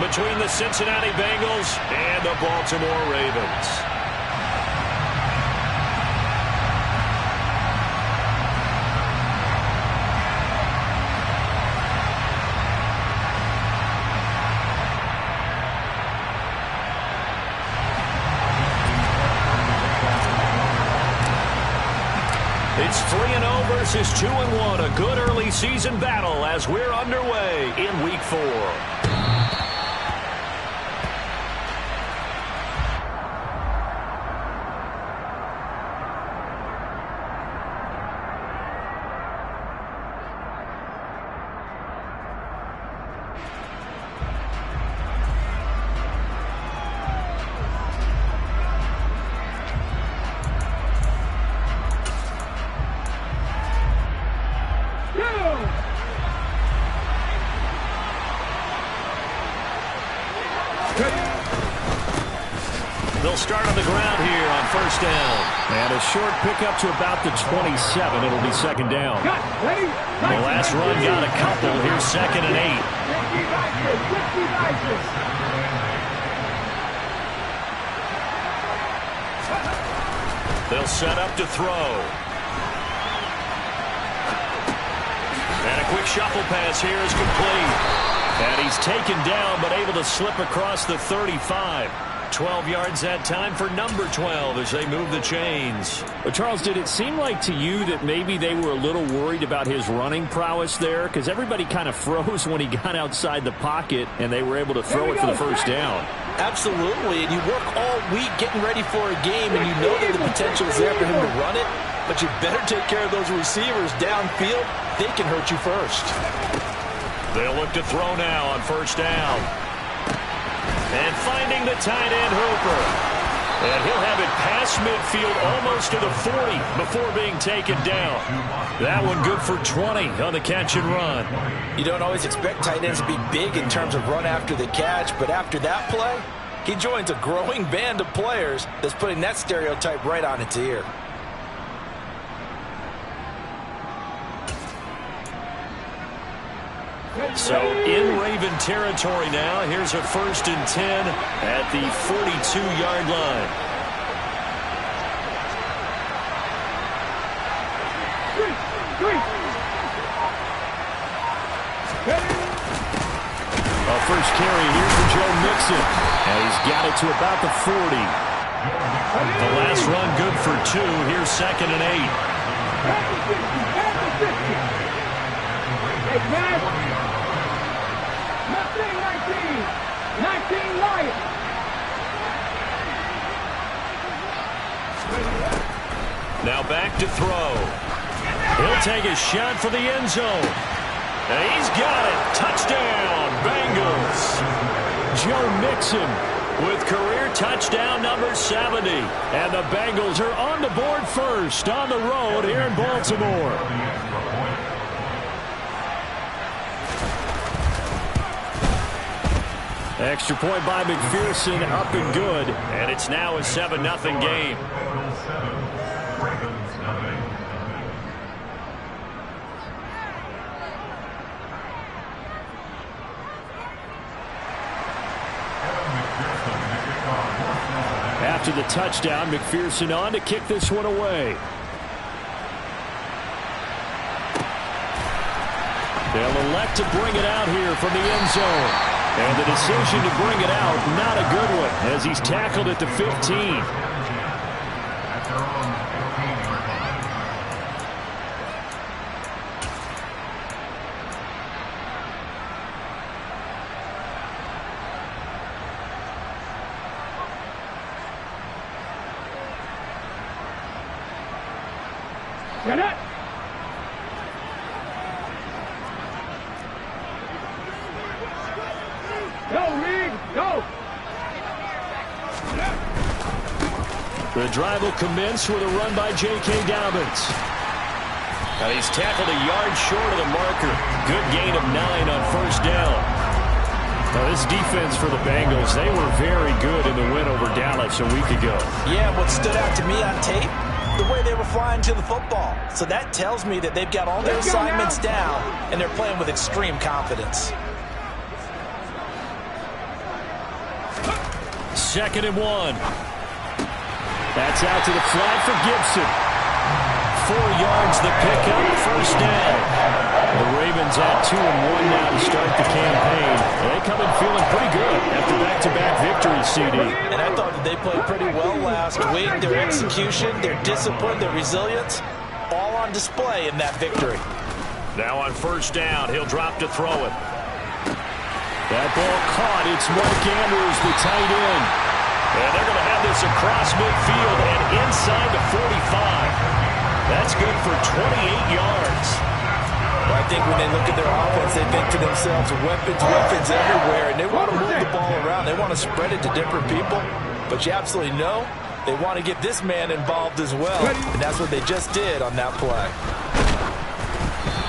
between the Cincinnati Bengals and the Baltimore Ravens. It's 3-0 versus 2-1, a good early season battle as we're underway in Week 4. They'll start on the ground here on first down. And a short pickup to about the 27. It'll be second down. The last run got a couple. Here's 2nd and 8. They'll set up to throw. And a quick shuffle pass here is complete. And he's taken down but able to slip across the 35. 12 yards that time for number 12 as they move the chains. But Charles, did it seem like to you that maybe they were a little worried about his running prowess there? Because everybody kind of froze when he got outside the pocket and they were able to throw it for the first down. Absolutely, and you work all week getting ready for a game and you know that the potential is there for him to run it, but you better take care of those receivers downfield. They can hurt you first. They'll look to throw now on first down. And finding the tight end Hooper. And he'll have it past midfield almost to the 40 before being taken down. That one good for 20 on the catch and run. You don't always expect tight ends to be big in terms of run after the catch, but after that play, he joins a growing band of players that's putting that stereotype right on its ear. So in Raven territory now. Here's a 1st and 10 at the 42-yard line. A first carry here for Joe Mixon. And he's got it to about the 40. The last run good for 2. Here's 2nd and 8. Now back to throw. He'll take a shot for the end zone. And he's got it. Touchdown, Bengals. Joe Mixon with career touchdown number 70. And the Bengals are on the board first on the road here in Baltimore. Extra point by McPherson, up and good. And it's now a 7-0 game. After the touchdown, McPherson on to kick this one away. They'll elect to bring it out here from the end zone. And the decision to bring it out, not a good one, as he's tackled at the 15. Get it! Go, Reed! Go! The drive will commence with a run by J.K. Dobbins. And he's tackled a yard short of the marker. Good gain of 9 on first down. Now this defense for the Bengals, they were very good in the win over Dallas a week ago. Yeah, what stood out to me on tape, the way they were flying to the football. So that tells me that they've got all their assignments down, and they're playing with extreme confidence. 2nd and 1. That's out to the flat for Gibson. 4 yards the pickup, 1st down. The Ravens at 2-1 now to start the campaign. They come in feeling pretty good after back-to-back victories, CD. And I thought that they played pretty well last week. Their execution, their discipline, their resilience, all on display in that victory. Now on 1st down, he'll drop to throw it. That ball caught. It's Mark Andrews, the tight end. And they're going to have this across midfield and inside the 45. That's good for 28 yards. Well, I think when they look at their offense, they think to themselves, weapons everywhere, and they want to move the ball around. They want to spread it to different people, but you absolutely know they want to get this man involved as well, and that's what they just did on that play.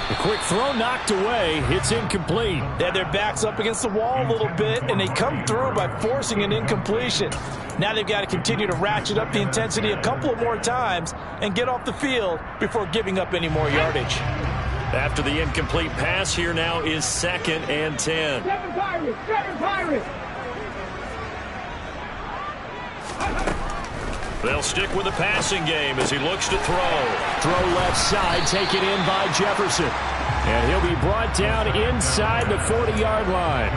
A quick throw knocked away. It's incomplete. They had their backs up against the wall a little bit, and they come through by forcing an incompletion. Now they've got to continue to ratchet up the intensity a couple of more times and get off the field before giving up any more yardage. After the incomplete pass, here now is 2nd and 10. 7 Pirates! 7 Pirates! They'll stick with the passing game as he looks to throw. Throw left side, taken in by Jefferson. And he'll be brought down inside the 40-yard line.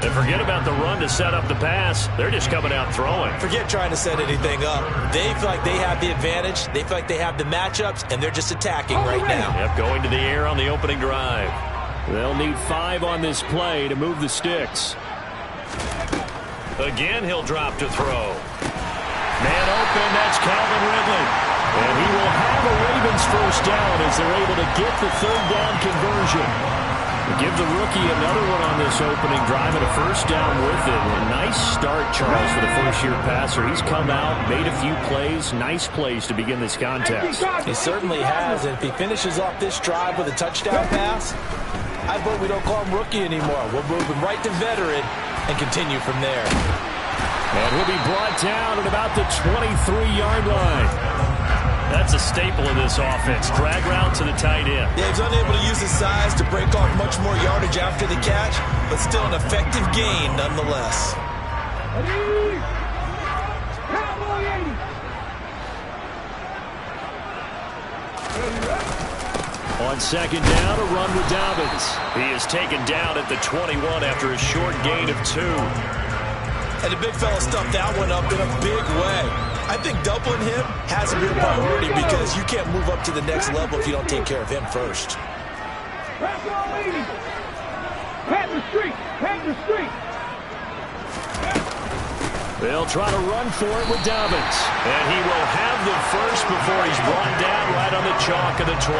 And forget about the run to set up the pass. They're just coming out throwing. Forget trying to set anything up. They feel like they have the advantage. They feel like they have the matchups, and they're just attacking right now. Yep, going to the air on the opening drive. They'll need 5 on this play to move the sticks. Again, he'll drop to throw. Man open, that's Calvin Ridley. And he will have a Ravens 1st down as they're able to get the 3rd down conversion. Give the rookie another one on this opening drive and a 1st down with it. A nice start, Charles, for the first-year passer. He's come out, made a few plays, nice plays to begin this contest. He certainly has, and if he finishes off this drive with a touchdown pass, I vote we don't call him rookie anymore. We'll move him right to veteran and continue from there. And he'll be brought down at about the 23-yard line. That's a staple of this offense. Drag route to the tight end. Yeah, he's unable to use his size to break off much more yardage after the catch, but still an effective gain nonetheless. On 2nd down, a run with Dobbins. He is taken down at the 21 after a short gain of 2. And the big fella stuffed that one up in a big way. I think doubling him has a real priority because you can't move up to the next level if you don't take care of him first. They'll try to run for it with Dobbins. And he will have the 1st before he's brought down right on the chalk of the 20.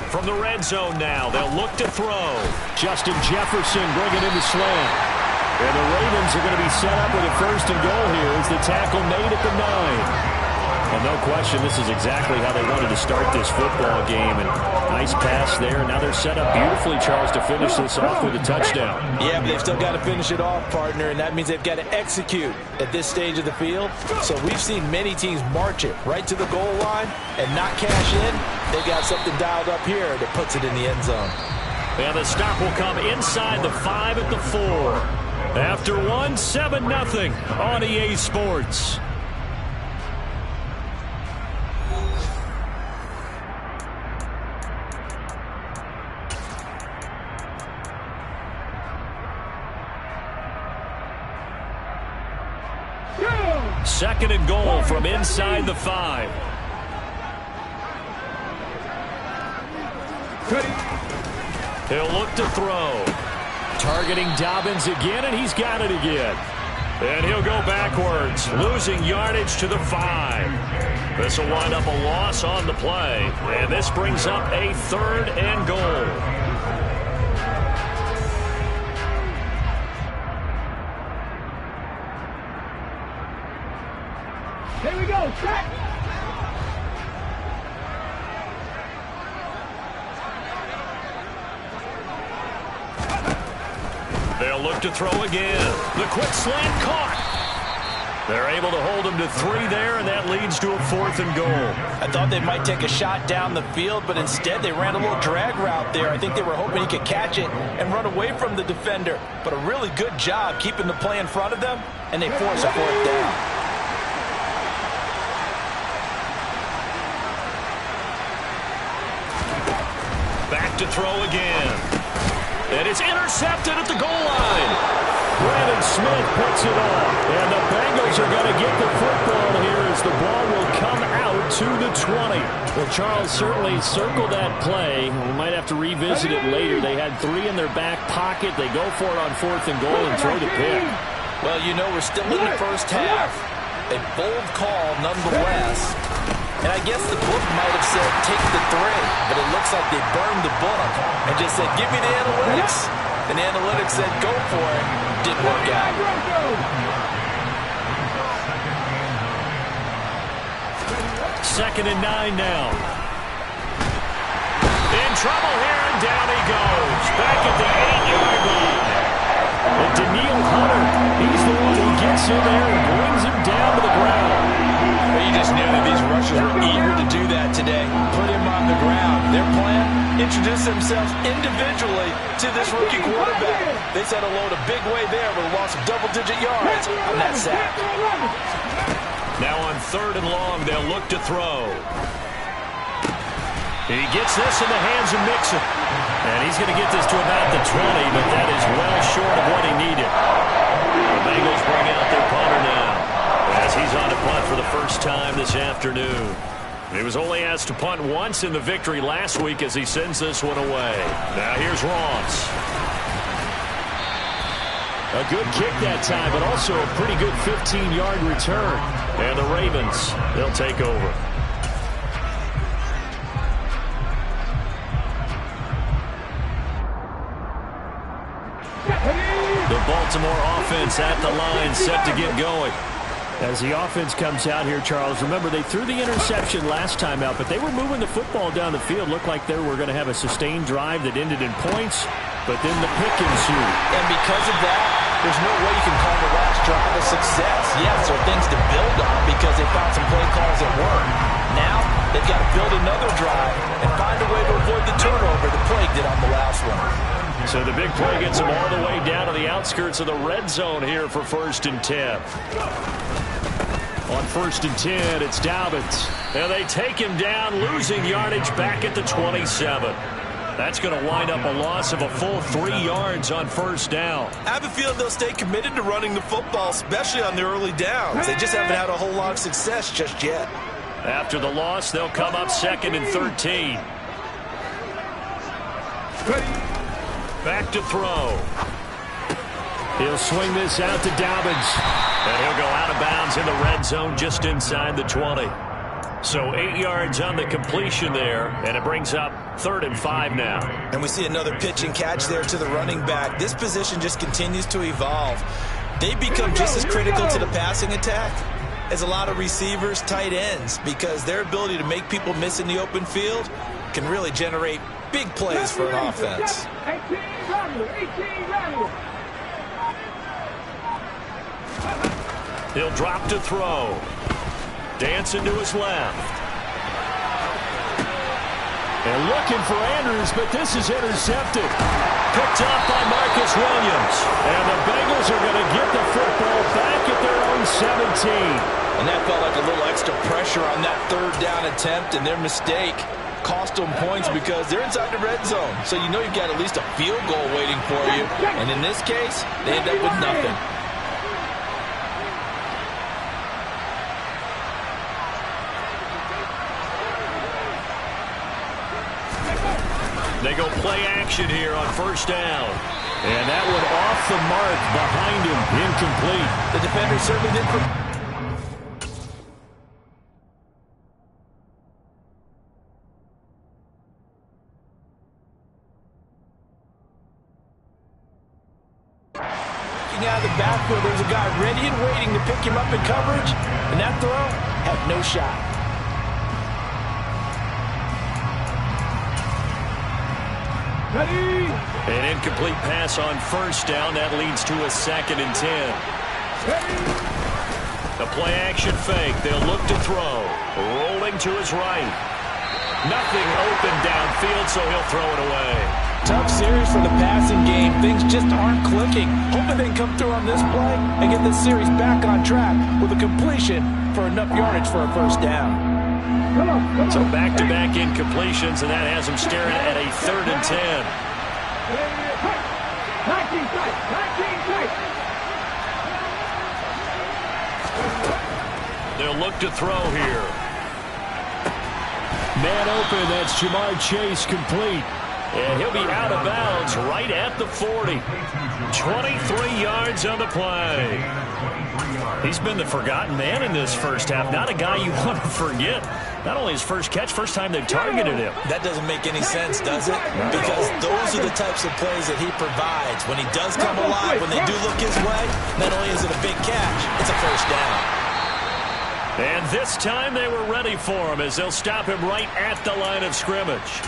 From the red zone now, they'll look to throw. Justin Jefferson bringing in the slant. And the Ravens are going to be set up with a 1st and goal here as the tackle made at the 9. Well, no question, this is exactly how they wanted to start this football game. And nice pass there. Now they're set up beautifully, Charles, to finish this off with a touchdown. Yeah, but they've still got to finish it off, partner, and that means they've got to execute at this stage of the field. So we've seen many teams march it right to the goal line and not cash in. They got something dialed up here that puts it in the end zone. And the stop will come inside the 5 at the 4. After 1, 7-0 on EA Sports. Second and goal from inside the 5. He'll look to throw. Targeting Dobbins again, and he's got it again. And he'll go backwards, losing yardage to the 5. This will wind up a loss on the play. And this brings up a 3rd and goal. Here we go, set! They'll look to throw again. The quick slant caught. They're able to hold him to 3 there, and that leads to a 4th and goal. I thought they might take a shot down the field, but instead they ran a little drag route there. I think they were hoping he could catch it and run away from the defender. But a really good job keeping the play in front of them, and they force a 4th down. Back to throw again. And it's intercepted at the goal line. Brandon Smith puts it off. And the Bengals are going to get the football here as the ball will come out to the 20. Well, Charles certainly circled that play. We might have to revisit it later. They had 3 in their back pocket. They go for it on 4th and goal and throw the pick. Well, you know, we're still in the first half. A bold call nonetheless. And I guess the book might have said take the 3, but it looks like they burned the book and just said give me the analytics. And the analytics said go for it. Didn't work out. 2nd and 9 now. In trouble here, and down he goes. Back at the 8-yard line. And Daniil Hunter, he's the one who gets in there and brings him down to the ground. Well, you just knew that these rushers were eager to do that today. Put him on the ground. Their plan, introduce themselves individually to this rookie quarterback. They set a load a big way there with a loss of double-digit yards on that sack. Now on 3rd and long, they'll look to throw. He gets this in the hands of Mixon. And he's going to get this to about the 20, but that is well short of what he needed. The Bengals bring out their punter now, as he's on to punt for the first time this afternoon. He was only asked to punt once in the victory last week as he sends this one away. Now here's Ross. A good kick that time, but also a pretty good 15-yard return. And the Ravens, they'll take over. The Baltimore offense at the line, set to get going. As the offense comes out here, Charles, remember they threw the interception last time out, but they were moving the football down the field. Looked like they were going to have a sustained drive that ended in points, but then the pick ensued. And because of that, there's no way you can call the last drive a success. Yes, there are things to build on because they found some play calls that work. Now, they've got to build another drive and find a way to avoid the turnover the plague did on the last one. So the big play gets them all the way down to the outskirts of the red zone here for 1st and 10. On 1st and 10, it's Dobbins. And they take him down, losing yardage back at the 27. That's going to wind up a loss of a full 3 yards on 1st down. I have a feeling they'll stay committed to running the football, especially on the early downs. They just haven't had a whole lot of success just yet. After the loss, they'll come up 2nd and 13. Back to throw. He'll swing this out to Dobbins. And he'll go out of bounds in the red zone just inside the 20. So 8 yards on the completion there, and it brings up 3rd and 5 now. And we see another pitch and catch there to the running back. This position just continues to evolve. They become just as critical to the passing attack as a lot of receivers, tight ends, because their ability to make people miss in the open field can really generate big plays for an offense. 18 run. He'll drop to throw. Dancing to his left. They're looking for Andrews, but this is intercepted. Picked up by Marcus Williams. And the Bengals are going to get the football back at their own 17. And that felt like a little extra pressure on that 3rd down attempt, and their mistake cost them points because they're inside the red zone. So you know you've got at least a field goal waiting for you. And in this case, they end up with nothing. They go play action here on 1st down. And that one off the mark behind him, incomplete. The defender certainly did. Out of the backfield, there's a guy ready and waiting to pick him up in coverage, and that throw had no shot. Ready. An incomplete pass on 1st down. That leads to a 2nd and 10. Ready. A play-action fake. They'll look to throw. Rolling to his right. Nothing open downfield, so he'll throw it away. Tough series for the passing game. Things just aren't clicking. Hoping they can come through on this play and get this series back on track with a completion for enough yardage for a first down. So back-to-back incompletions, and that has them staring at a 3rd and 10. They'll look to throw here. Man open, that's Jamar Chase complete. And he'll be out of bounds right at the 40. 23 yards on the play. He's been the forgotten man in this first half. Not a guy you want to forget. Not only his first catch, first time they've targeted him. That doesn't make any sense, does it? Because those are the types of plays that he provides. When he does come alive, when they do look his way, not only is it a big catch, it's a first down. And this time they were ready for him as they'll stop him right at the line of scrimmage.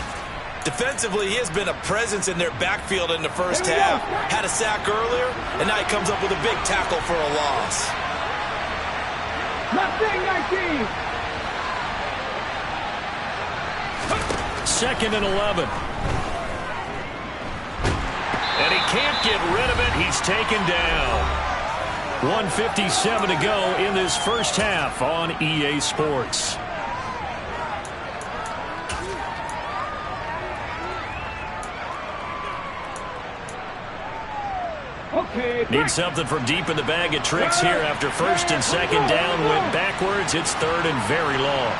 Defensively, he has been a presence in their backfield in the first half. Had a sack earlier, and now he comes up with a big tackle for a loss. 19. 2nd and 11. And he can't get rid of it. He's taken down. 1:57 to go in this first half on EA Sports. Need something from deep in the bag of tricks here after 1st and 2nd down. Went backwards. It's 3rd and very long.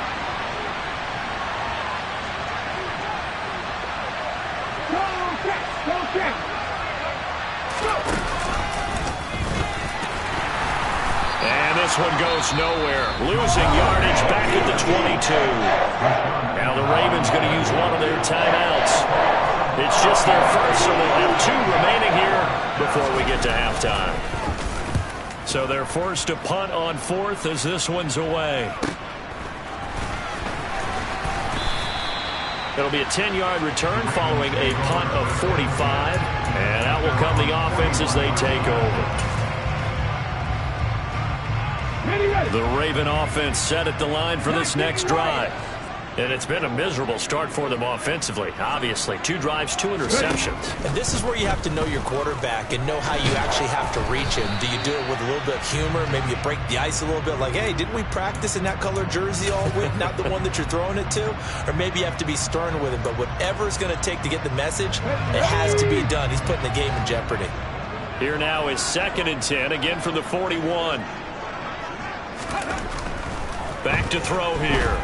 And this one goes nowhere. Losing yardage back at the 22. Now the Ravens going to use one of their timeouts. It's just their first, so they'll have 2 remaining here before we get to halftime. So they're forced to punt on 4th as this one's away. It'll be a 10-yard return following a punt of 45. And out will come the offense as they take over. The Raven offense set at the line for this next drive. And it's been a miserable start for them offensively. Obviously, 2 drives, 2 interceptions. And this is where you have to know your quarterback and know how you actually have to reach him. Do you do it with a little bit of humor? Maybe you break the ice a little bit like, hey, didn't we practice in that color jersey all week? Not the one that you're throwing it to? Or maybe you have to be stern with him. But whatever it's going to take to get the message, it has to be done. He's putting the game in jeopardy. Here now is 2nd and 10, again from the 41. Back to throw here.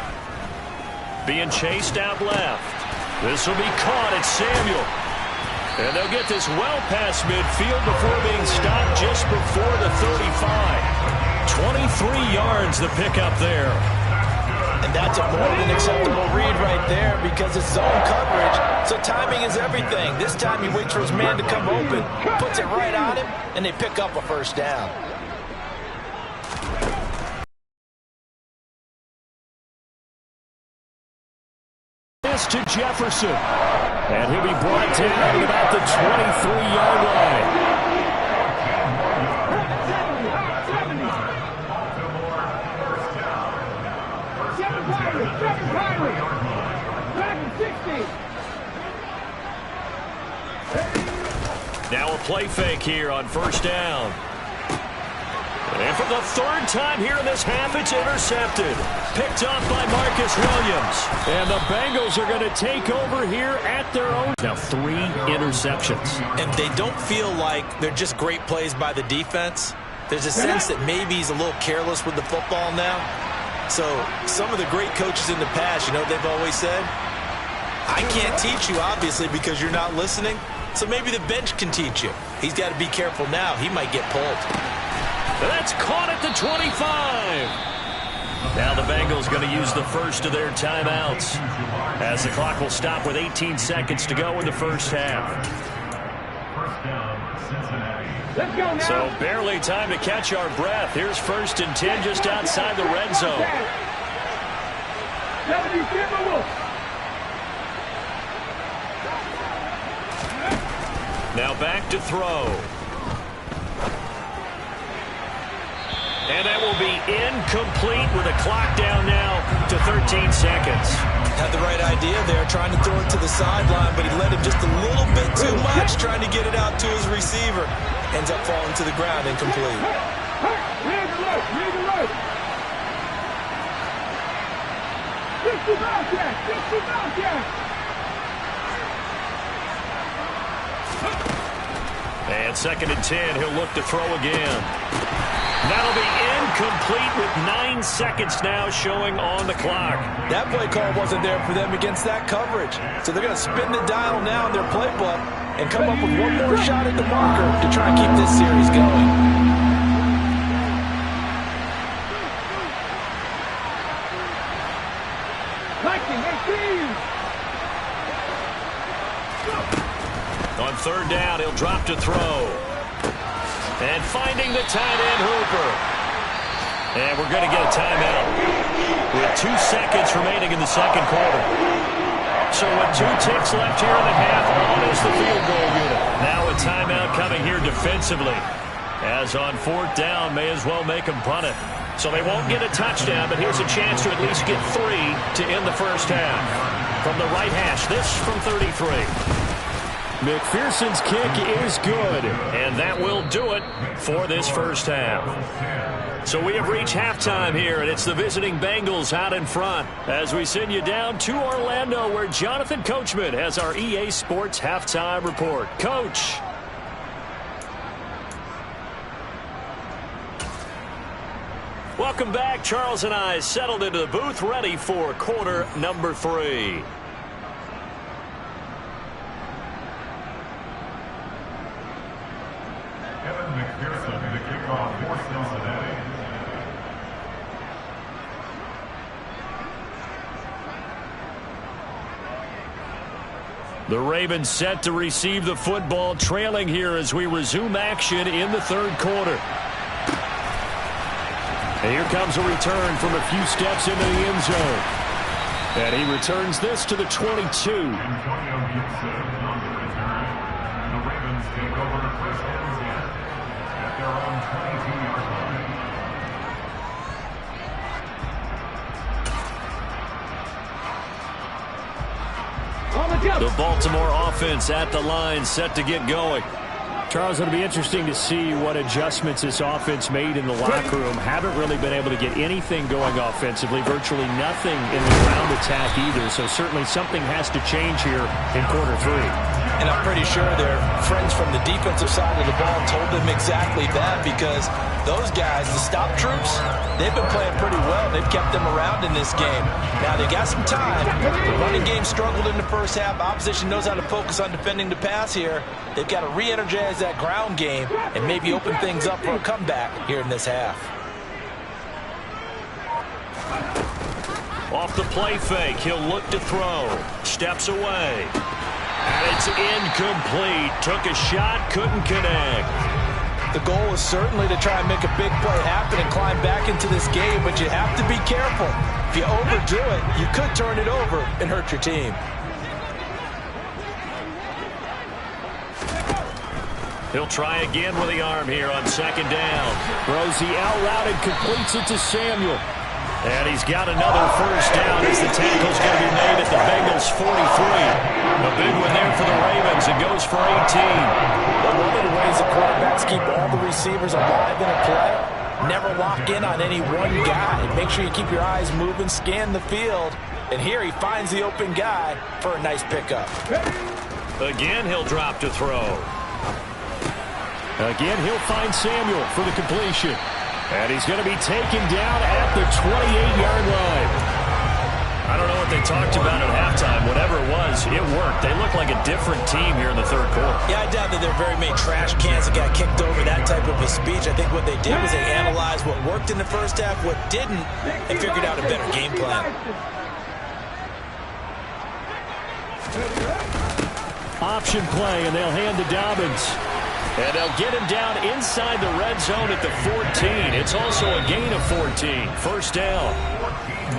Being chased out left. This will be caught. It's Samuel. And they'll get this well past midfield before being stopped just before the 35. 23 yards the pickup there. And that's a more than acceptable read right there because it's zone coverage. So timing is everything. This time he waits for his man to come open, puts it right on him, and they pick up a first down. To Jefferson. And he'll be brought down at about the 23-yard line. Now a play fake here on 1st down. And for the 3rd time here in this half, it's intercepted. Picked off by Marcus Williams. And the Bengals are going to take over here at their own. Now 3 interceptions. And they don't feel like they're just great plays by the defense. There's a sense that maybe he's a little careless with the football now. So some of the great coaches in the past, you know what they've always said? I can't teach you, obviously, because you're not listening. So maybe the bench can teach you. He's got to be careful now. He might get pulled. That's caught at the 25. Now the Bengals going to use the first of their timeouts as the clock will stop with 18 seconds to go in the first half. So barely time to catch our breath. Here's 1st and 10 just outside the red zone. Now back to throw. And that will be incomplete with a clock down now to 13 seconds. Had the right idea there, trying to throw it to the sideline, but he led him just a little bit too much, trying to get it out to his receiver. Ends up falling to the ground, incomplete. Read the right. 60 Bobcat. And 2nd and 10, he'll look to throw again. That'll be incomplete with 9 seconds now showing on the clock. That play call wasn't there for them against that coverage. So they're going to spin the dial now in their playbook and come up with one more shot at the marker to try and keep this series going. On 3rd down, he'll drop to throw. And finding the tight end, Hooper. And we're going to get a timeout with 2 seconds remaining in the 2nd quarter. So with 2 ticks left here in the half, on is the field goal unit. Now a timeout coming here defensively. As on 4th down, may as well make them punt it. So they won't get a touchdown, but here's a chance to at least get 3 to end the first half. From the right hash, this from 33. McPherson's kick is good. And that will do it for this first half. So we have reached halftime here, and it's the visiting Bengals out in front as we send you down to Orlando, where Jonathan Coachman has our EA Sports halftime report. Coach. Welcome back. Charles and I settled into the booth, ready for quarter number 3. McPherson, the kickoff for Cincinnati. The Ravens set to receive the football, trailing here as we resume action in the 3rd quarter. And here comes a return from a few steps into the end zone. And he returns this to the 22. Antonio Gibson on the return. The Ravens take over first and 10 at their own 22-yard line. The Baltimore offense at the line, set to get going. Charles, it'll be interesting to see what adjustments this offense made in the locker room. Haven't really been able to get anything going offensively, virtually nothing in the ground attack either. So certainly something has to change here in quarter 3. And I'm pretty sure their friends from the defensive side of the ball told them exactly that, because those guys, the stop troops, they've been playing pretty well. They've kept them around in this game. Now, they got some time. The running game struggled in the first half. Opposition knows how to focus on defending the pass here. They've got to re-energize that ground game and maybe open things up for a comeback here in this half. Off the play fake, he'll look to throw. Steps away. And it's incomplete. Took a shot, couldn't connect. The goal is certainly to try and make a big play happen and climb back into this game, but you have to be careful. If you overdo it, you could turn it over and hurt your team. He'll try again with the arm here on 2nd down. Throws the out route and completes it to Samuel. And he's got another first down as the tackle's going to be made at the Bengals 43. A big one there for the Ravens. It goes for 18. But one of the ways the quarterbacks keep all the receivers alive in a play, never lock in on any one guy. Make sure you keep your eyes moving, scan the field. And here he finds the open guy for a nice pickup. Again, he'll drop to throw. Again, he'll find Samuel for the completion. And he's going to be taken down at the 28-yard line. I don't know what they talked about at halftime. Whatever it was, it worked. They look like a different team here in the 3rd quarter. Yeah, I doubt that there are very many trash cans that got kicked over, that type of a speech. I think what they did was they analyzed what worked in the first half, what didn't, and figured out a better game plan. Option play, and they'll hand to Dobbins. And they'll get him down inside the red zone at the 14. It's also a gain of 14. First down.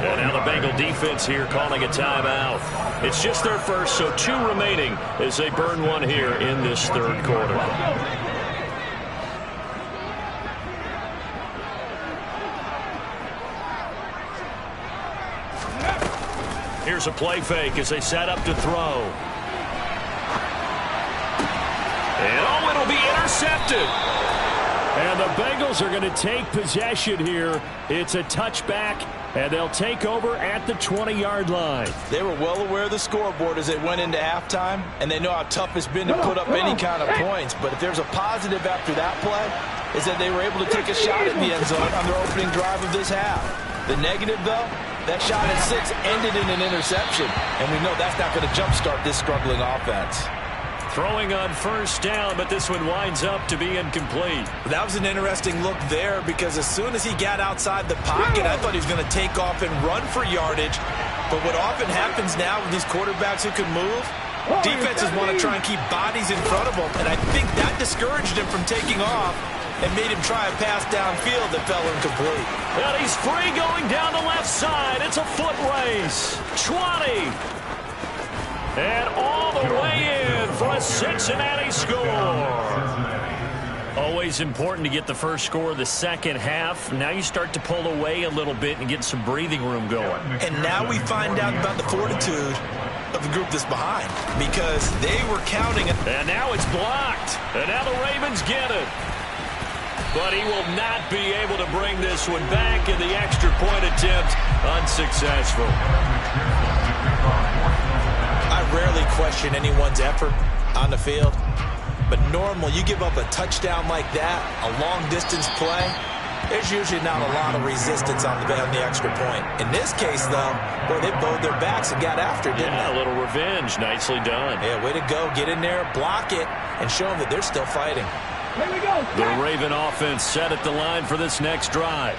And now the Bengal defense here calling a timeout. It's just their first, so 2 remaining as they burn one here in this 3rd quarter. Here's a play fake as they set up to throw. And oh, it'll be intercepted. And the Bengals are going to take possession here. It's a touchback, and they'll take over at the 20-yard line. They were well aware of the scoreboard as they went into halftime, and they know how tough it's been to put up any kind of points. But if there's a positive after that play, is that they were able to take a shot at the end zone on their opening drive of this half. The negative, though, that shot at 6 ended in an interception, and we know that's not going to jumpstart this struggling offense. Throwing on first down, but this one winds up to be incomplete. That was an interesting look there because as soon as he got outside the pocket, I thought he was going to take off and run for yardage. But what often happens now with these quarterbacks who can move, defenses want to try and keep bodies in front of them, and I think that discouraged him from taking off and made him try a pass downfield that fell incomplete. And he's free going down the left side. It's a foot race. 20. And all the way in for a Cincinnati score. Always important to get the first score of the second half. Now you start to pull away a little bit and get some breathing room going. And now we find out about the fortitude of the group that's behind because they were counting it. And now it's blocked. And now the Ravens get it. But he will not be able to bring this one back, and the extra point attempt unsuccessful. I rarely question anyone's effort on the field, but normally you give up a touchdown like that, a long-distance play, there's usually not a lot of resistance on the extra point. In this case, though, boy, they bowed their backs and got after it, didn't they? A little revenge. Nicely done. Yeah, way to go. Get in there, block it, and show them that they're still fighting. Here we go. The Raven offense set at the line for this next drive.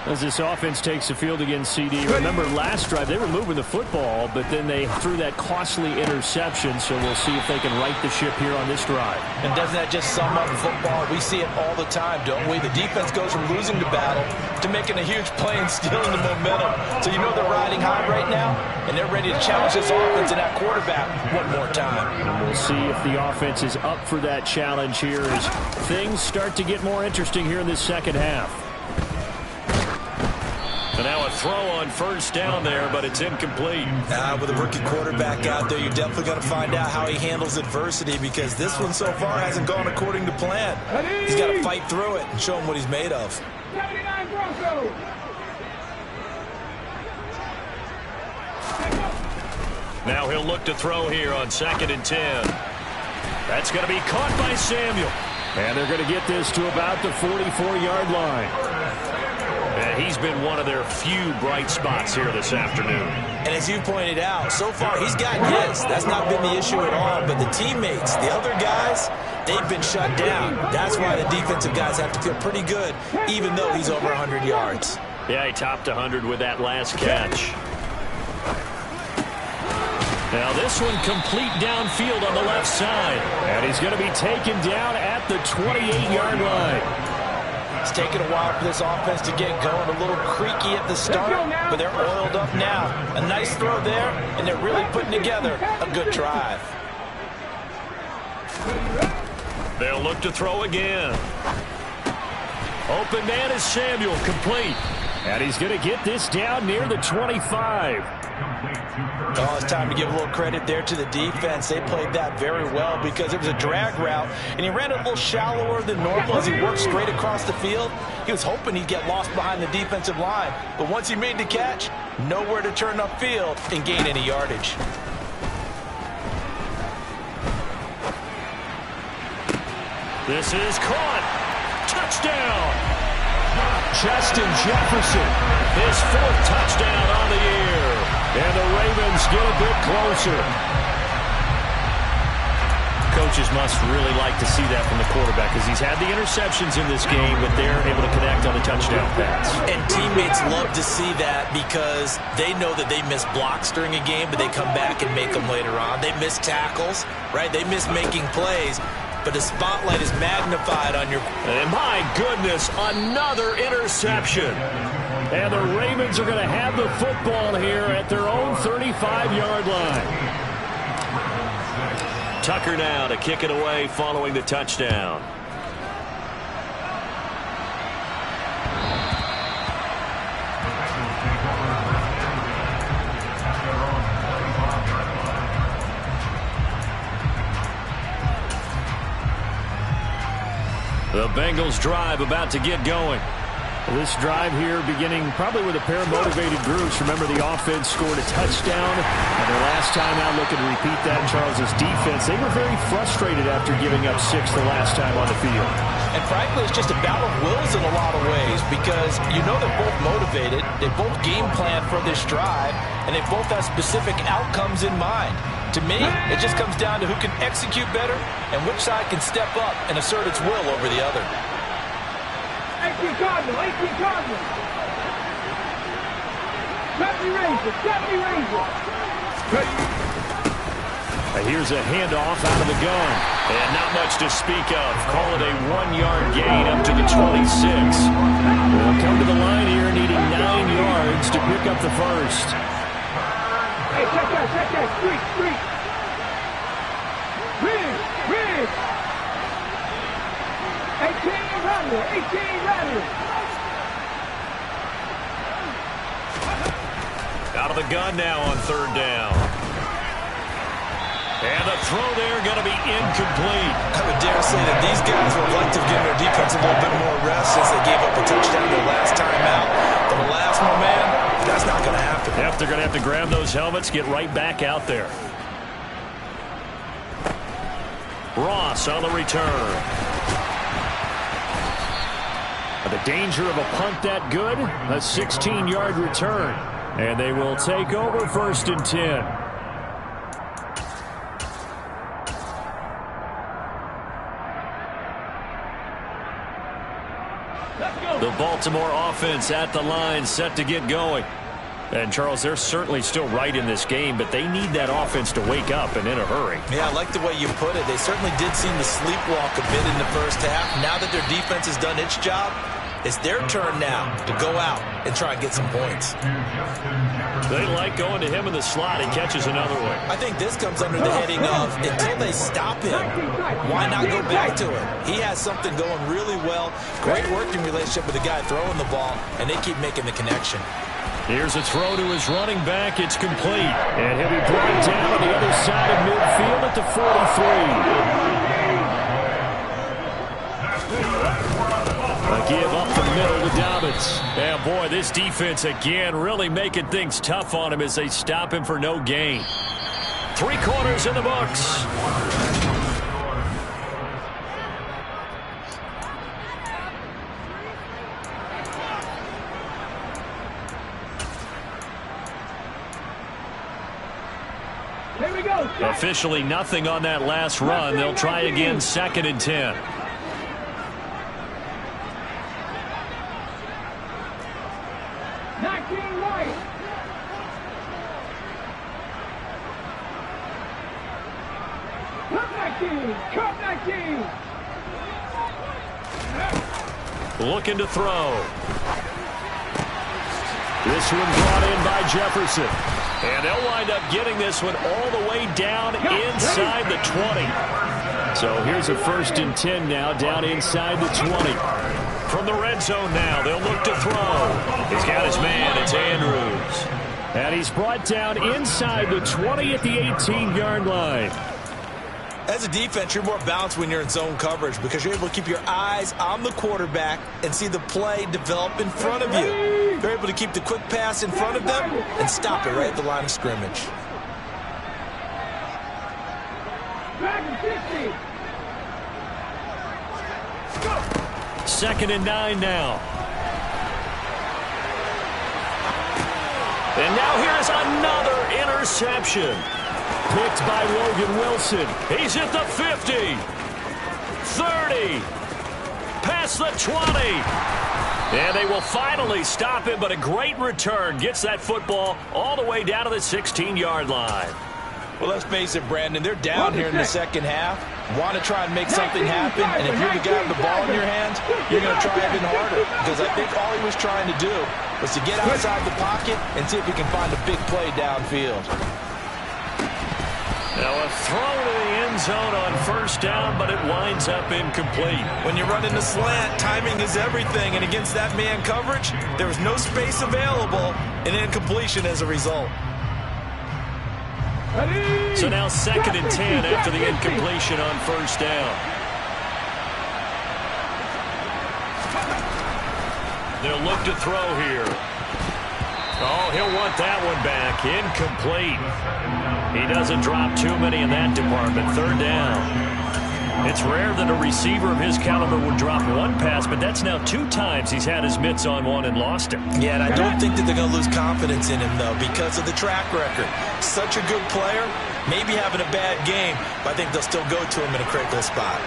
As this offense takes the field against CD, remember last drive they were moving the football, but then they threw that costly interception, so we'll see if they can right the ship here on this drive. And doesn't that just sum up football? We see it all the time, don't we? The defense goes from losing the battle to making a huge play and stealing the momentum. So you know they're riding high right now, and they're ready to challenge this offense and that quarterback one more time. And we'll see if the offense is up for that challenge here as things start to get more interesting here in this second half. And now a throw on first down there, but it's incomplete. With a rookie quarterback out there, you're definitely going to find out how he handles adversity because this one so far hasn't gone according to plan. He's got to fight through it and show him what he's made of. 79 Broncos. Now he'll look to throw here on 2nd and 10. That's going to be caught by Samuel. And they're going to get this to about the 44-yard line. And he's been one of their few bright spots here this afternoon. And as you pointed out, so far he's gotten his. That's not been the issue at all. But the teammates, the other guys, they've been shut down. That's why the defensive guys have to feel pretty good, even though he's over 100 yards. Yeah, he topped 100 with that last catch. Now this one complete downfield on the left side. And he's going to be taken down at the 28-yard line. It's taken a while for this offense to get going. A little creaky at the start, but they're oiled up now. A nice throw there, and they're really putting together a good drive. They'll look to throw again. Open man is Samuel, complete. And he's going to get this down near the 25. Oh, it's time to give a little credit there to the defense. They played that very well because it was a drag route, and he ran it a little shallower than normal as he worked straight across the field. He was hoping he'd get lost behind the defensive line, but once he made the catch, nowhere to turn upfield and gain any yardage. This is caught. Touchdown. Justin Jefferson, his 4th touchdown on the year. And the Ravens get a bit closer. Coaches must really like to see that from the quarterback because he's had the interceptions in this game, but they're able to connect on the touchdown pass. And teammates love to see that because they know that they miss blocks during a game, but they come back and make them later on. They miss tackles, right? They miss making plays. But the spotlight is magnified on your... And my goodness, another interception. And the Ravens are going to have the football here at their own 35-yard line. Tucker now to kick it away following the touchdown. The Bengals drive about to get going. This drive here beginning probably with a pair of motivated groups. Remember, the offense scored a touchdown, and their last time out looking to repeat that. Charles's defense, they were very frustrated after giving up 6 the last time on the field. And frankly, it's just a battle of wills in a lot of ways because you know they're both motivated, they both game plan for this drive, and they both have specific outcomes in mind. To me, it just comes down to who can execute better and which side can step up and assert its will over the other. 18 Cardinal, 18 Cardinal. 70 Rangers, 70 Rangers. Here's a handoff out of the gun. And not much to speak of. Call it a 1-yard gain up to the 26. They'll come to the line here needing 9 yards to pick up the first. Hey, check that, street. Ridge. 18 Rattler. Out of the gun now on 3rd down. And the throw there going to be incomplete. I would dare say that these guys would like to give their defense a little bit more rest since they gave up a touchdown their last time out. But the last one, man, that's not going to happen. Yep, they're going to have to grab those helmets, get right back out there. Ross on the return. The danger of a punt that good, a 16-yard return. And they will take over 1st and 10. The Baltimore offense at the line, set to get going. And, Charles, they're certainly still right in this game, but they need that offense to wake up and in a hurry. Yeah, I like the way you put it. They certainly did seem to sleepwalk a bit in the first half. Now that their defense has done its job, it's their turn now to go out and try and get some points. They like going to him in the slot. He catches another one. I think this comes under the heading of until they stop him, why not go back to him? He has something going really well. Great working relationship with the guy throwing the ball, and they keep making the connection. Here's a throw to his running back. It's complete. And he'll be brought down on the other side of midfield at the 43. A give up the middle to Dobbins. And, boy, this defense again really making things tough on him as they stop him for no gain. 3 quarters in the books. Here we go. Officially nothing on that last run. They'll try again 2nd and 10. Looking to throw. This one brought in by Jefferson. And they'll wind up getting this one all the way down inside the 20. So here's a 1st and 10 now down inside the 20. From the red zone now, they'll look to throw. He's got his man. It's Andrews. And he's brought down inside the 20 at the 18-yard line. As a defense, you're more balanced when you're in zone coverage because you're able to keep your eyes on the quarterback and see the play develop in front of you. You're able to keep the quick pass in front of them and stop it right at the line of scrimmage. Second and 9 now. And now here's another interception. Picked by Logan Wilson. He's at the 50. 30. Past the 20. And they will finally stop him, but a great return. Gets that football all the way down to the 16-yard line. Well, let's face it, Brandon. They're down here in the second half. Want to try and make something happen, and if you're the guy with the ball in your hands, you're going to try even harder. Because I think all he was trying to do was to get outside the pocket and see if he can find a big play downfield. Now a throw to the end zone on 1st down, but it winds up incomplete. When you're running the slant, timing is everything, and against that man coverage, there was no space available, and incompletion as a result. So now 2nd and 10 after the incompletion on 1st down. They'll look to throw here. Oh, he'll want that one back. Incomplete. He doesn't drop too many in that department. Third down. It's rare that a receiver of his caliber would drop one pass, but that's now 2 times he's had his mitts on one and lost it. Yeah, and I don't think that they're going to lose confidence in him, though, because of the track record. Such a good player, maybe having a bad game, but I think they'll still go to him in a critical spot.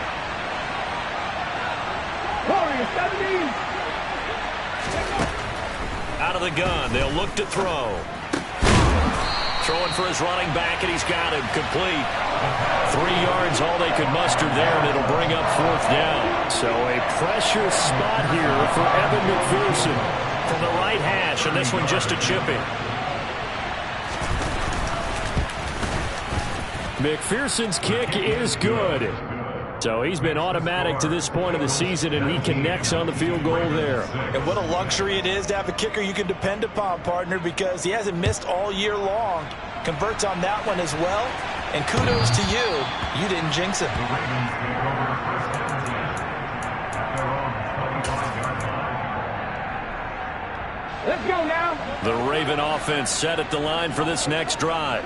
Out of the gun, they'll look to throw. Throwing for his running back, and he's got him complete. 3 yards, all they could muster there, and it'll bring up 4th down. So a pressure spot here for Evan McPherson. From the right hash, and this one just a chipping. McPherson's kick is good. So he's been automatic to this point of the season, and he connects on the field goal there. And what a luxury it is to have a kicker you can depend upon, partner, because he hasn't missed all year long. Converts on that one as well. And kudos to you. You didn't jinx it. Let's go now. The Raven offense set at the line for this next drive.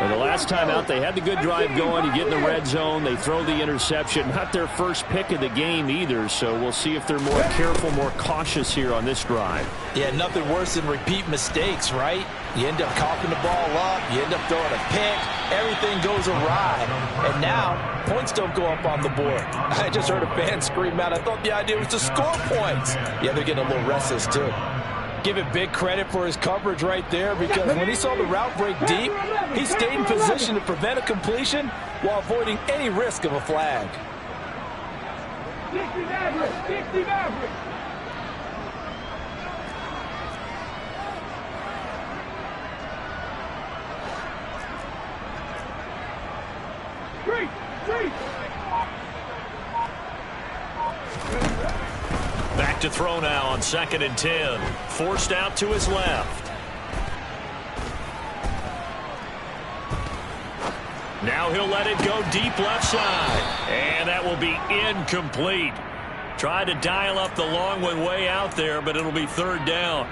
Well, the last time out, they had the good drive going. You get in the red zone. They throw the interception. Not their first pick of the game either, so we'll see if they're more careful, more cautious here on this drive. Yeah, nothing worse than repeat mistakes, right? You end up coughing the ball up. You end up throwing a pick. Everything goes awry. And now, points don't go up on the board. I just heard a fan scream out. I thought the idea was to score points. Yeah, they're getting a little restless, too. Give it big credit for his coverage right there, because when he saw the route break deep, he stayed in position to prevent a completion while avoiding any risk of a flag. 60 average, 60 average. Three. Back to throw now on 2nd and 10. Forced out to his left. Now he'll let it go deep left side. And that will be incomplete. Tried to dial up the long one way out there, but it'll be 3rd down.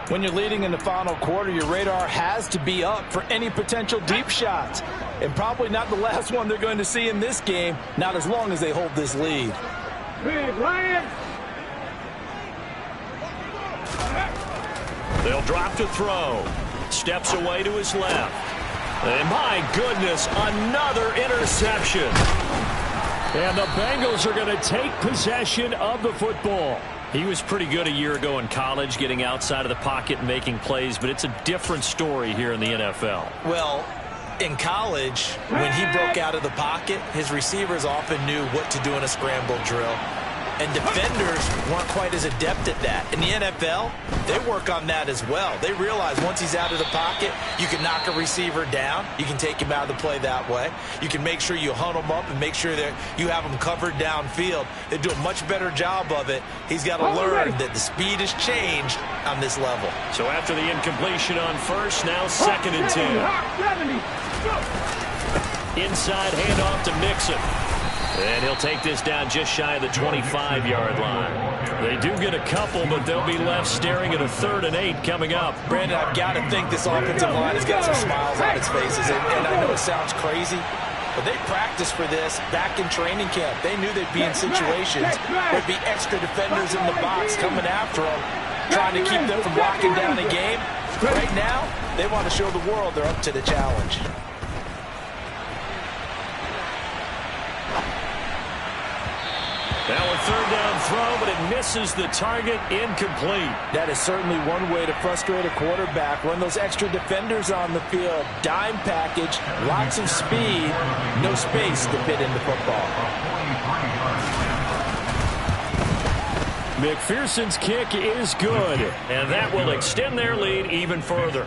When you're leading in the final quarter, your radar has to be up for any potential deep shots. And probably not the last one they're going to see in this game, not as long as they hold this lead. Big Lions. They'll drop to throw. Steps away to his left. And my goodness, another interception. And the Bengals are going to take possession of the football. He was pretty good a year ago in college, getting outside of the pocket and making plays, but it's a different story here in the NFL. Well, in college, when he broke out of the pocket, his receivers often knew what to do in a scramble drill. And defenders weren't quite as adept at that. In the NFL, they work on that as well. They realize once he's out of the pocket, you can knock a receiver down. You can take him out of the play that way. You can make sure you hunt him up and make sure that you have him covered downfield. They do a much better job of it. He's got to learn that the speed has changed on this level. So after the incompletion on first, now 2nd and 10. Inside handoff to Mixon. And he'll take this down just shy of the 25-yard line. They do get a couple, but they'll be left staring at a 3rd and 8 coming up. Brandon, I've got to think this offensive line has got some smiles on its faces. And I know it sounds crazy, but they practiced for this back in training camp. They knew they'd be in situations where there'd be extra defenders in the box coming after them, trying to keep them from locking down a game. Right now, they want to show the world they're up to the challenge. Now a 3rd down throw, but it misses the target, incomplete. That is certainly one way to frustrate a quarterback. Run those extra defenders on the field. Dime package, lots of speed, no space to fit in the football. McPherson's kick is good. And that will extend their lead even further.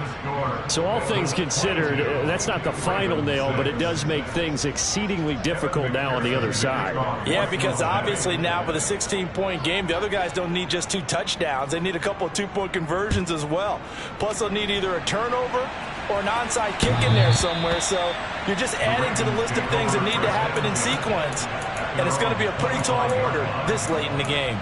So all things considered, that's not the final nail, but it does make things exceedingly difficult now on the other side. Yeah, because obviously now with a 16-point game, the other guys don't need just 2 touchdowns. They need a couple of 2-point conversions as well. Plus, they'll need either a turnover or an onside kick in there somewhere. So you're just adding to the list of things that need to happen in sequence. And it's going to be a pretty tall order this late in the game.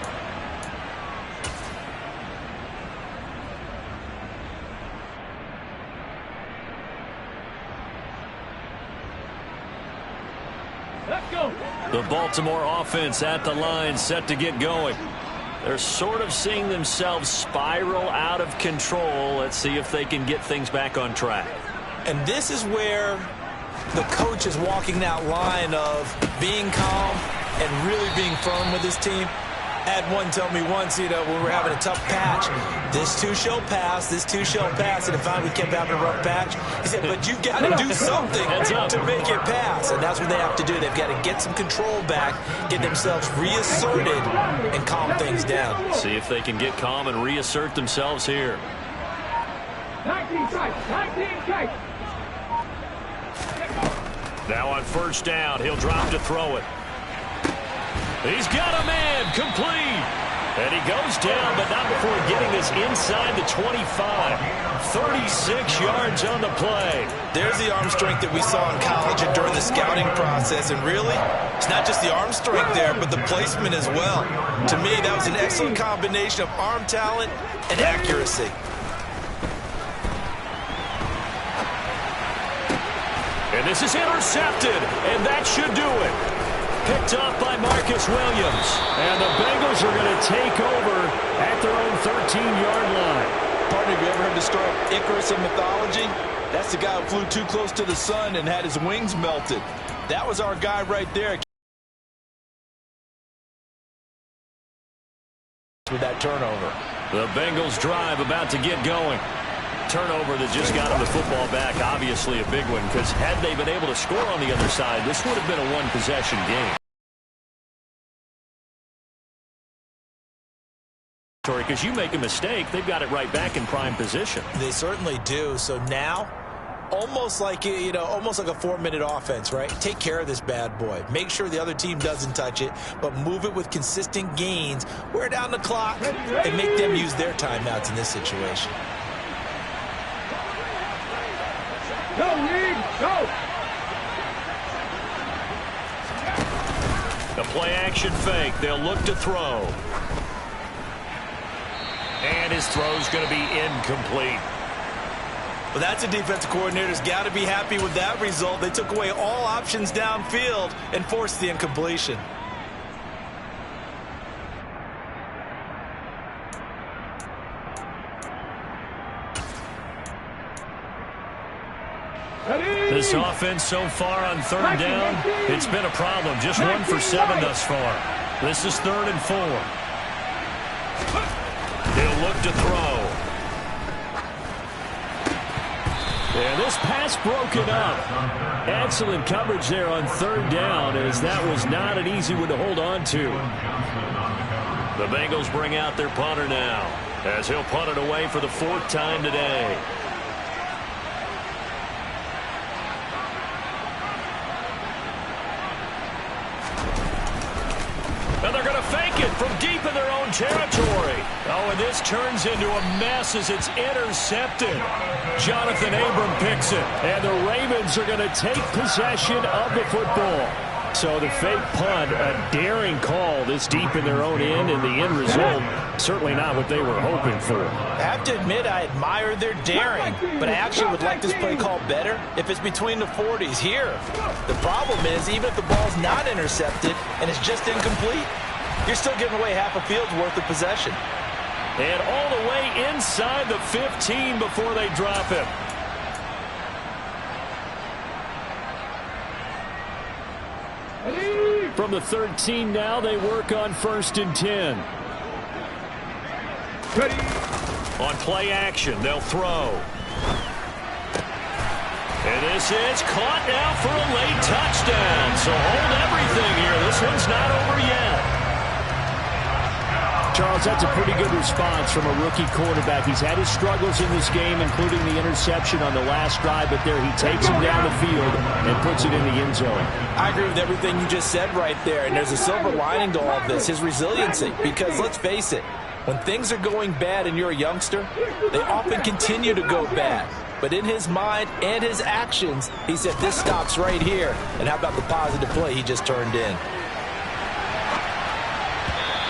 Let's go. The Baltimore offense at the line, set to get going. They're sort of seeing themselves spiral out of control. Let's see if they can get things back on track. And this is where the coach is walking that line of being calm and really being firm with his team. I had one tell me once, when we're having a tough patch, this too shall pass, this too shall pass, and if we kept having a rough patch, he said, but you've got to do something to make it pass, and that's what they have to do. They've got to get some control back, get themselves reasserted, and calm things down. See if they can get calm and reassert themselves here. 19 strikes, 19 strikes. Now on first down, he'll drop to throw it. He's got a man, complete. And he goes down, but not before getting this inside the 25. 36 yards on the play. There's the arm strength that we saw in college and during the scouting process. And really, it's not just the arm strength there, but the placement as well. To me, that was an excellent combination of arm talent and accuracy. And this is intercepted, and that should do it. Picked up by Marcus Williams. And the Bengals are going to take over at their own 13-yard line. Partner, have you ever heard the story of Icarus in mythology? That's the guy who flew too close to the sun and had his wings melted. That was our guy right there. With that turnover. The Bengals drive about to get going. Turnover that just got them the football back, obviously a big one, because had they been able to score on the other side, this would have been a one-possession game. Because you make a mistake, they've got it right back in prime position. They certainly do. So now, almost like almost like a 4-minute offense, right? Take care of this bad boy. Make sure the other team doesn't touch it, but move it with consistent gains. Wear down the clock and make them use their timeouts in this situation. Go, Reed, go. The play-action fake. They'll look to throw. And his throw's going to be incomplete. Well, that's a defensive coordinator's got to be happy with that result. They took away all options downfield and forced the incompletion. This offense so far on third down, it's been a problem. Just 1 for 7 thus far. This is 3rd and 4. He'll look to throw. And this pass broken up. Excellent coverage there on third down, as that was not an easy one to hold on to. The Bengals bring out their punter now, as he'll punt it away for the 4th time today. And they're going to fake it from deep in their own territory. Oh, and this turns into a mess as it's intercepted. Jonathan Abram picks it. And the Ravens are going to take possession of the football. So the fake punt, a daring call this deep in their own end, and the end result, certainly not what they were hoping for. I have to admit, I admire their daring, but I actually would like this play called better if it's between the 40s here. The problem is, even if the ball's not intercepted and it's just incomplete, you're still giving away half a field's worth of possession. And all the way inside the 15 before they drop him. From the 13 now, they work on 1st and 10. Ready. On play action, they'll throw. And this is caught now for a late touchdown. So hold everything here. This one's not over yet. Charles, that's a pretty good response from a rookie quarterback. He's had his struggles in this game, including the interception on the last drive, but there he takes him down the field and puts it in the end zone. I agree with everything you just said right there, and there's a silver lining to all of this, his resiliency. Because let's face it, when things are going bad and you're a youngster, they often continue to go bad. But in his mind and his actions, he said, this stops right here. And how about the positive play he just turned in?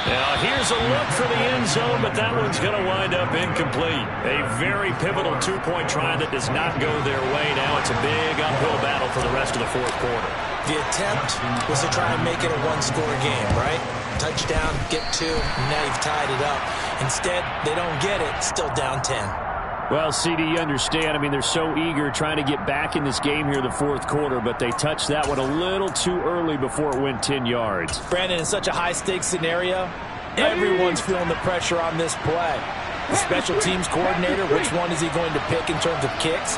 Now here's a look for the end zone, but that one's going to wind up incomplete. A very pivotal two-point try that does not go their way. Now it's a big uphill battle for the rest of the fourth quarter. The attempt was to try and make it a one-score game, right? Touchdown, get 2, and now you've tied it up. Instead, they don't get it, still down 10. Well, CD, you understand. I mean, they're so eager trying to get back in this game here in the fourth quarter, but they touched that one a little too early before it went 10 yards. Brandon, in such a high-stakes scenario, everyone's feeling the pressure on this play. The special teams coordinator, which one is he going to pick in terms of kicks?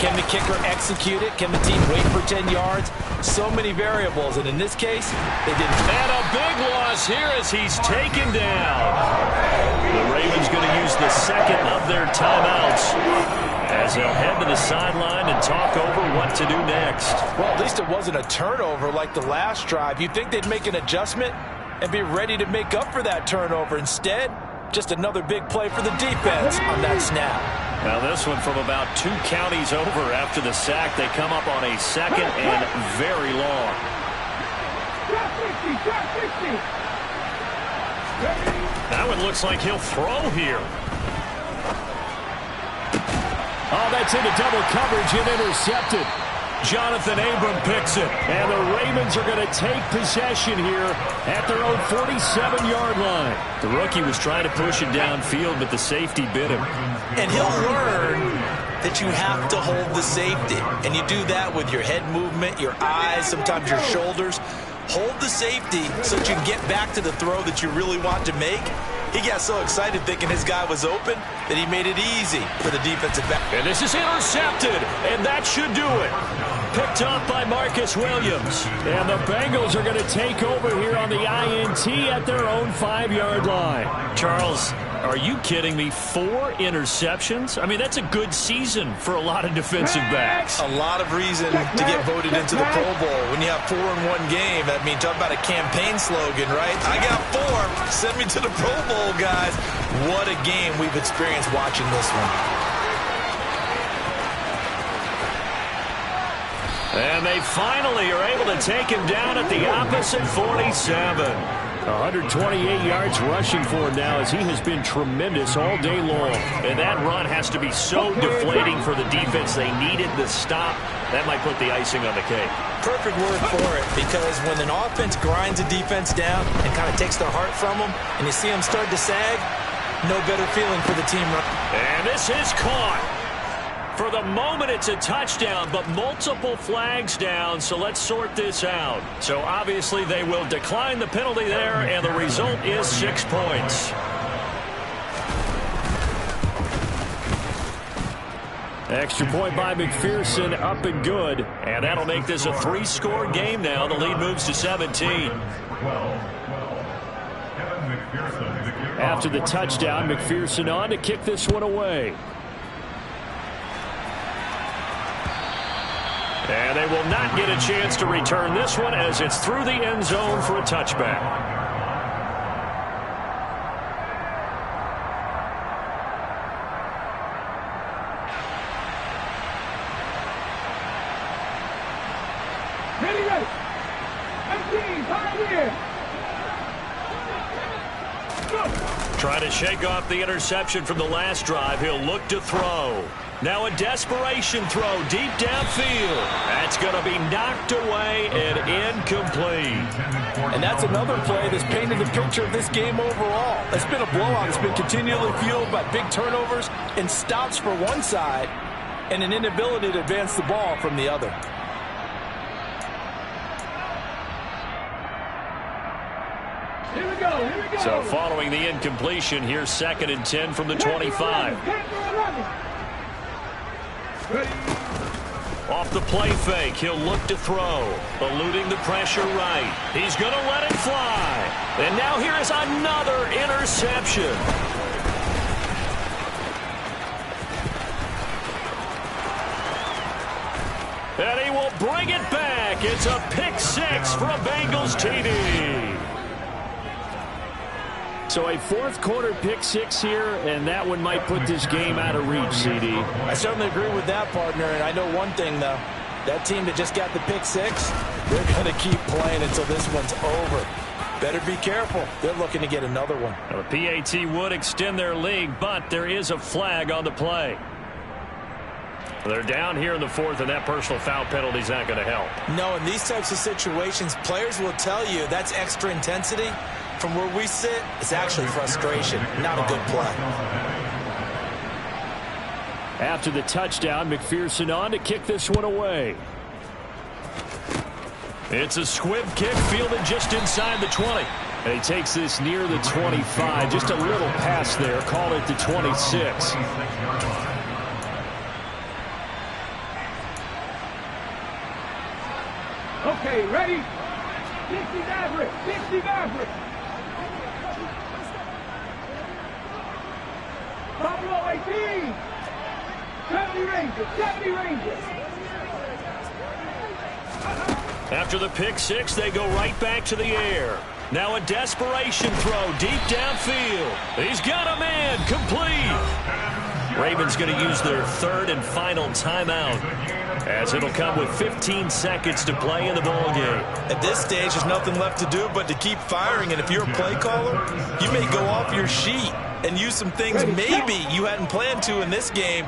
Can the kicker execute it? Can the team wait for 10 yards? So many variables, and in this case, they didn't. And a big loss here as he's taken down. The Ravens going to use the second of their timeouts as they'll head to the sideline and talk over what to do next. Well, at least it wasn't a turnover like the last drive. You'd think they'd make an adjustment and be ready to make up for that turnover. Instead, just another big play for the defense on that snap. Now this one from about 2 counties over after the sack. They come up on a second and very long. That one looks like he'll throw here. Oh, that's into double coverage and intercepted. Jonathan Abram picks it. And the Ravens are going to take possession here at their own 47-yard line. The rookie was trying to push it downfield, but the safety bit him. And he'll learn that you have to hold the safety. And you do that with your head movement, your eyes, sometimes your shoulders. Hold the safety so that you can get back to the throw that you really want to make. He got so excited thinking his guy was open that he made it easy for the defensive back. And this is intercepted, and that should do it. Picked up by Marcus Williams. And the Bengals are going to take over here on the INT at their own 5-yard line. Charles, are you kidding me? 4 interceptions? I mean, that's a good season for a lot of defensive backs. A lot of reason to get voted into the Pro Bowl. When you have 4 in one game, I mean, talk about a campaign slogan, right? I got 4. Send me to the Pro Bowl, guys. What a game we've experienced watching this one. And they finally are able to take him down at the opposite 47. 128 yards rushing for him now as he has been tremendous all day long. And that run has to be so deflating for the defense. They needed the stop. That might put the icing on the cake. Perfect word for it, because when an offense grinds a defense down and kind of takes their heart from them, and you see them start to sag, no better feeling for the team. And this is caught. For the moment, it's a touchdown, but multiple flags down, so let's sort this out. So obviously they will decline the penalty there, and the result is 6 points. Extra point by McPherson, up and good. And that'll make this a 3-score game now. The lead moves to 17. After the touchdown, McPherson on to kick this one away. And they will not get a chance to return this one as it's through the end zone for a touchback. Ready, ready. 19, 5 here. Trying to shake off the interception from the last drive. He'll look to throw. Now a desperation throw deep downfield. That's going to be knocked away and incomplete. And that's another play that's painted the picture of this game overall. It's been a blowout. It's been continually fueled by big turnovers and stops for one side and an inability to advance the ball from the other. Here we go, here we go. So following the incompletion, here's 2nd and 10 from the 25. Off the play fake, he'll look to throw. Eluding the pressure right. He's going to let it fly. And now here is another interception. And he will bring it back. It's a pick 6 for a Bengals TD. So a fourth quarter pick 6 here, and that one might put this game out of reach, CD. I certainly agree with that, partner, and I know one thing, though. That team that just got the pick 6, they're going to keep playing until this one's over. Better be careful. They're looking to get another one. Now, the PAT would extend their lead, but there is a flag on the play. They're down here in the fourth, and that personal foul penalty is not going to help. No, in these types of situations, players will tell you that's extra intensity. From where we sit, it's actually frustration, not a good play. After the touchdown, McPherson on to kick this one away. It's a squib kick fielded just inside the 20. And he takes this near the 25. Just a little pass there. Call it the 26. Okay, ready? 60 Maverick, 60 Maverick. Buffalo 18. 70 Rangers, 70 Rangers. After the pick six, they go right back to the air. Now a desperation throw deep downfield. He's got a man, complete. Ravens going to use their third and final timeout, as it'll come with 15 seconds to play in the ball game. At this stage, there's nothing left to do but to keep firing. And if you're a play caller, you may go off your sheet and use some things maybe you hadn't planned to in this game.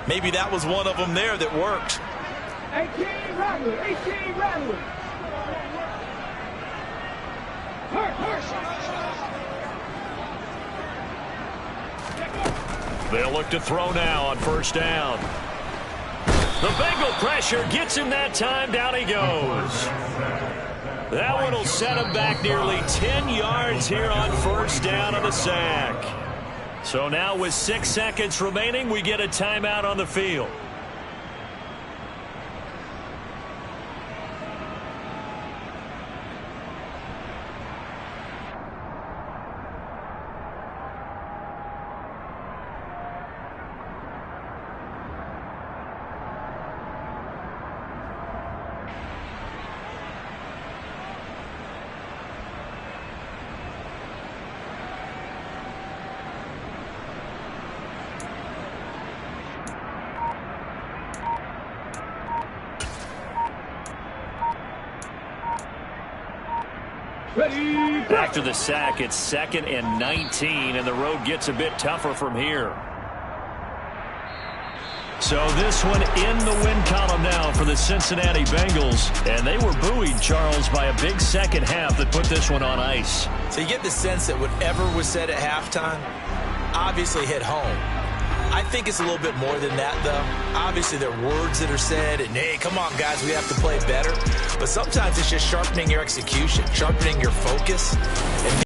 Maybe that was one of them there that worked. 18 Rattler, 18 Rattler. They'll look to throw now on first down. The Bengal pressure gets him that time. Down he goes. That one will set him back nearly 10 yards here on first down on the sack. So now with 6 seconds remaining, we get a timeout on the field. After the sack, it's 2nd and 19, and the road gets a bit tougher from here. So this one in the win column now for the Cincinnati Bengals. And they were buoyed, Charles, by a big second half that put this one on ice. So you get the sense that whatever was said at halftime obviously hit home. I think it's a little bit more than that, though. Obviously, there are words that are said, and, hey, come on, guys, we have to play better. But sometimes it's just sharpening your execution, sharpening your focus, and